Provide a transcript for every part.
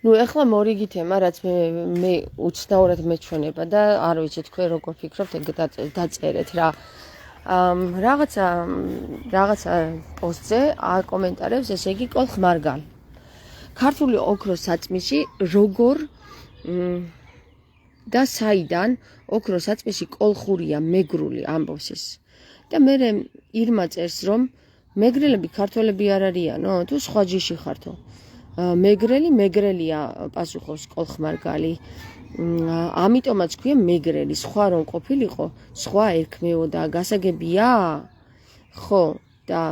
ნუ ეხლა მორიგი თემა, რაც მე უცნაურად მეჩვენება და არ ვიცი თქვენ როგორ ფიქრობთ, ეგ დაწერეთ რა. რაღაცა პოსტზე აკომენტარებს, ესე იგი კოლხ მარგალ. ქართული ოქროს საწმისი როგორ და საიდან ოქროს საწმისი კოლხურია მეგრული ამბობს ეს. და მე ირმა წერს რომ მეგრელები ქართველები არ არიანო, თუ სხვა ჯიში ხართო. მეგრელია პასუხობს კოლხ მარგალი. ამიტომაც ქვია მეგრელი, სხვა რომ ყოფილიყო, სხვა ერქმეოდა, გასაგებია? ხო, და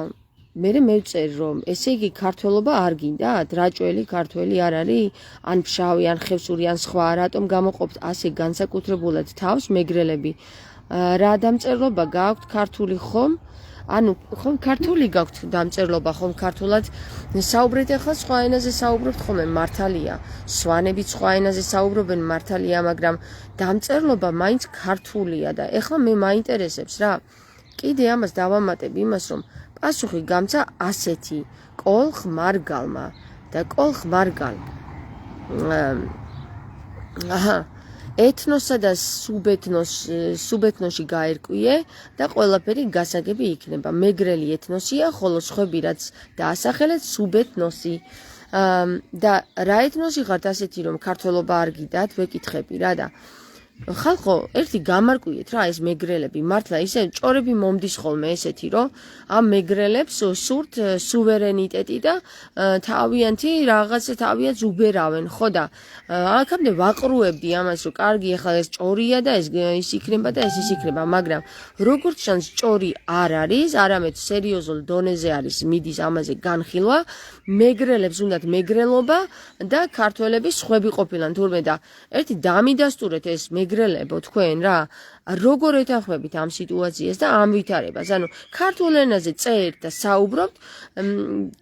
მე მევწერ რომ ესე იგი ქართველობა არ გინდათ? რაჭველი ქართველი არ არის? ან ფშავი, ან ხევსური, ან სხვა, რატომ გამოყოფთ ასე განსაკუთრებულად თავს მეგრელები? რა დამწერლობა გაქვთ ქართული ხომ? ანუ ხომ ქართული გაქვთ დამწერლობა ხომ ქართულად საუბრეთ ახლა სხვა ენაზე საუბრობთ ხოლმე მართალია სვანებიც სხვა ენაზე საუბრობენ მართალია მაგრამ დამწერლობა მაინც ქართულია და ახლა მე მაინტერესებს რა კიდე ამას დავამატებ იმას რომ პასუხი გამცა ასეთი კოლხ მარგალმა და კოლხ მარგალ ეთნოსა და სუბეთნოში გაერკვიე და ყველაფერი გასაგები იქნება. მეგრელი ეთნოსია, ხოლო სხვები რაც დაასახელეთ სუბეთნოსი. და რა ეთნოსი ხართ ასეთი რომ ქართველობა არ გიდათ, ვეკითხები რა და ხალხო, ერთი გამარკვიეთ რა ეს მეგრელები, მართლა ისე ჭორები მომდის ხოლმე ესეთი რომ ამ მეგრელებს სურთ სუვერენიტეტი და თავიანთი რაღაცა თავიანთ უბერავენ, ხო და აქამდე ვაყრუებდი ამას რომ კარგი ახლა ეს ჭორია და ის იქნება და ეს იქნება, მაგრამ როგორც ჩანს ჭორი არ არის, არამედ სერიოზულ დონეზე არის მიდის ამაზე განხილვა, მეგრელებს უნდათ მეგრელობა და ქართველები სხვები ყოფილან თურმე და ერთი დამიდასტურეთ ეს მეგრელებო თქვენ რა როგორ ეთანხმებით ამ სიტუაციას და ამ ვითარებას ანუ ქართულ ენაზე წერთ და საუბრობთ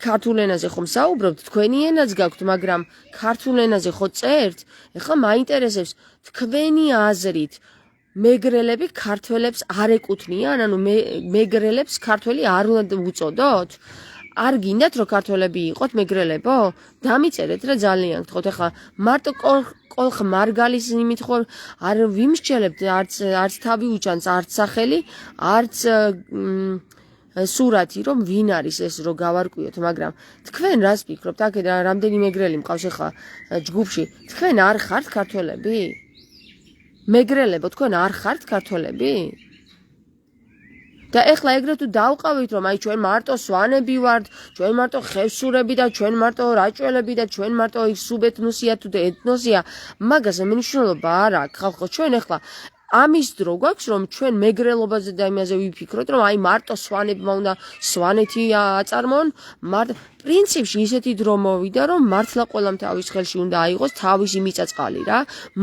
ქართულ ენაზე ხომ საუბრობთ თქვენი ენაც გაქვთ მაგრამ ქართულ ენაზე ხო წერთ ეხლა მაინტერესებს თქვენი აზრით მეგრელები ქართველებს არ ეკუთვნიან ანუ მეგრელებს ქართველი არ უნდა უწოდოთ არ გინდათ რომ ქართველები იყოთ მეგრელებო? დამიწერეთ რა ძალიან გთხოვთ ახლა მარტო კოლხ მარგალის იმით ხო არ ვიმსჯელებთ არც თავი უჩანს არც სახელი არც სურათი რომ ვინ არის ეს რომ გავარკვიოთ მაგრამ თქვენ რას ფიქრობთ აქედან რამდენი მეგრელი მყავს ახლა ჯგუფში თქვენ არ ხართ ქართველები? მეგრელებო თქვენ არ ხართ ქართველები? და ეხლა ეგრე თუ დავყავით რომ აი ჩვენ მარტო სვანები ვართ, ჩვენ მარტო ხევსურები და ჩვენ მარტო რაჭველები და ჩვენ მარტო სუბეთნოსია თუ ეთნოსია, მაგაზე მნიშვნელობა არ აქვს ხალხო ჩვენ ეხლა ამის დრო გვაქვს რომ ჩვენ მეგრელობაზე და იმაზე ვიფიქროთ რომ აი მარტო სვანებმა უნდა სვანეთი აწარმოონ პრინციპში ისეთი დრო მოვიდა რომ მართლა ყველამ თავის ხელში უნდა აიღოს თავისი მიწაწყალი რა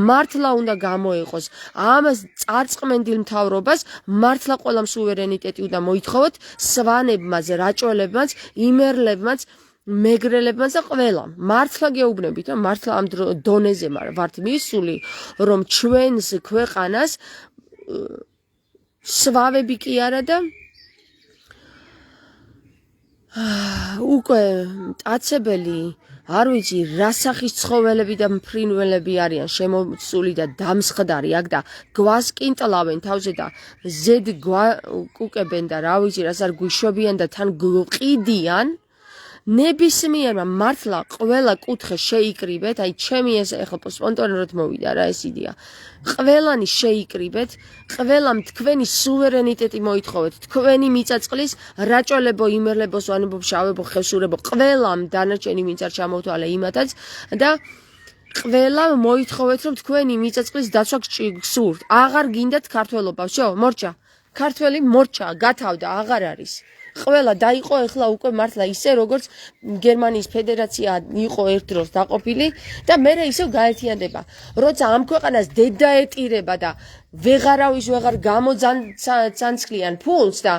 მართლა უნდა გამოეყოს ამას წარწყმენდილ მთავრობას მართლა ყველამ სუვერენიტეტი უნდა მოითხოვოთ სვანებმაც რაჭველებმაც იმერლებმაც მეგრელებმაც და ყველამ მართლა გეუბნებით რომ მართლა ამ დონეზე ვართ მისული რომ ჩვენს ქვეყანას სვავები კი არა და უკვე მტაცებელი არ ვიცი რა სახის ცხოველები და მფრინველები არიან შემოსული და დამსხდარი აქ და გვას კინტლავენ თავზე და ზედ კუკებენ და რა ვიცი რას არ გვიშვებიან და თან გვყიდიან ნებისმიერმა მართლა ყველა კუთხე შეიკრიბეთ, აი ჩემი ეს ახლა სპონტანურად მოვიდა რა ეს იდეა. ყველანი შეიკრიბეთ, ყველამ თქვენი სუვერენიტეტი მოითხოვეთ, თქვენი მიწაწყლის რაჭველებო, იმერლებო, სვანებო, შავებო, ხევსურებო, ყველამ დანარჩენი ვინც არ ჩამოვთვალე იმათაც და ყველამ მოითხოვეთ რომ თქვენი მიწაწყლის დაცვა გსურთ. აღარ გინდათ ქართველობა, ვсё, მორჩა. ქართველი მორჩა, გათავდა, აღარ არის. ყველა დაიყო ეხლა უკვე მართლა ისე როგორც გერმანიის ფედერაცია იყო ერთ დროს დაყოფილი და მე ისევ გაერთიანდება. როცა ამ ქვეყანას დედაეტირება და ვეღარავის ვეღარ გამოძანცკლიან ფულს და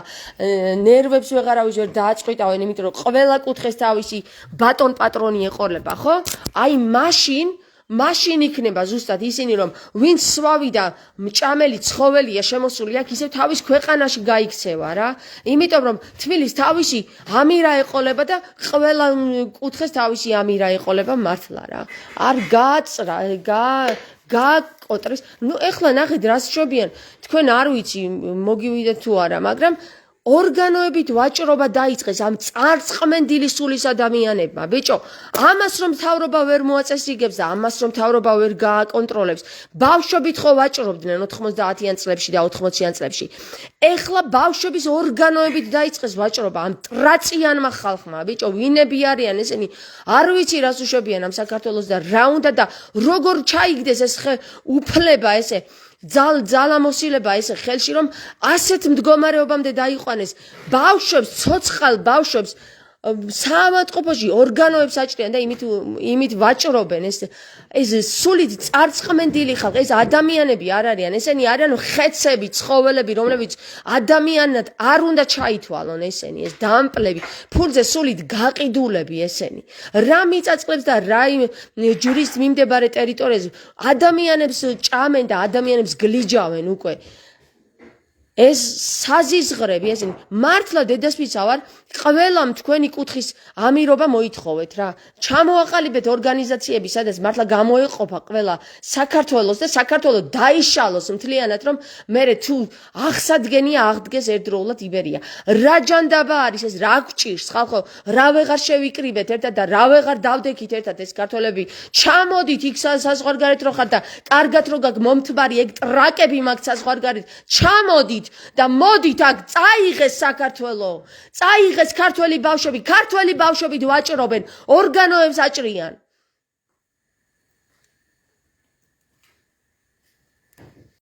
ნერვებს ვეღარავის ვერ დააწყვიტავენ, იმიტომ რომ ყველა კუთხეს თავისი ბატონ პატრონი ეყოლება, ხო? აი მაშინ მაშინ იქნება ზუსტად ისინი რომ ვინც სვავი და მჭამელი ცხოველია შემოსული აქ ისევ თავის ქვეყანაში გაიქცევა რა იმიტომ რომ თბილის თავისი ამირა ეყოლება და ყველა კუთხეს თავისი ამირა ეყოლება მართლა რა არ გააწრა გააკოტრის ნუ ეხლა ნახეთ რას შობიან თქვენ არ ვიცი მოგივიდეთ თუ არა მაგრამ ორგანოებით ვაჭრობა დაიწყეს ამ წარწყმენდილი სულის ადამიანებმა ბიჭო ამას რომ მთავრობა ვერ მოაწესრიგებს და ამას რომ მთავრობა ვერ გააკონტროლებს ბავშვებით ხო ვაჭრობდნენ 90-იან წლებში და 80-იან წლებში ეხლა ბავშვების ორგანოებით დაიწყეს ვაჭრობა ამ ტრაწიანმა ხალხმა ბიჭო ვინები არიან ესენი არ ვიცი რას უშვებიან ამ საქართველოს და რა უნდა და როგორ ჩაიგდეს ეს უფლება ესე ძალამოსილება ესე ხელში რომ ასეთ მდგომარეობამდე დაიყვანეს ბავშვებს ცოცხალ ბავშვებს საავადმყოფოში ორგანოებს აჭრიან და იმით ვაჭრობენ ეს სულით წარწყმენდილი ხალხი ეს ადამიანები არ არიან ესენი არიან ხეცები ცხოველები რომლებიც ადამიანად არ უნდა ჩაითვალონ ესენი ეს დამპლები ფულზე სულით გაყიდულები ესენი რა მიწაწკლებს და რა ჯვრის მიმდებარე ტერიტორიაზე ადამიანებს ჭამენ და ადამიანებს გლიჯავენ უკვე ეს საზიზღრები ესენი მართლა დედასპიცა ვარ ყველამ თქვენი კუთხის ამირობა მოითხოვეთ რა ჩამოაყალიბეთ ორგანიზაციები სადაც მართლა გამოეყოფა ყველა საქართველოს და საქართველოს დაიშალოს მთლიანად რომ მე თუ აღსადგენია აღდგეს ერთდროულად იბერია რა ჯანდაბა არის ეს რა გვჭირს ხალხო რა ვეღარ შევიკრიბეთ ერთად და რა ვეღარ დავდექით ერთად ეს ქართველები ჩამოდით იქ საზღვარგარეთ რო ხართ და კარგად რო გაგ მომთბარი ეგ ტრაკები მაგ საზღვარგარეთ ჩამოდით და მოდით აქ წაიღეს საქართველო წაიღეს ქართველი ბავშვები ვაჭრობენ ორგანოებს აჭრიან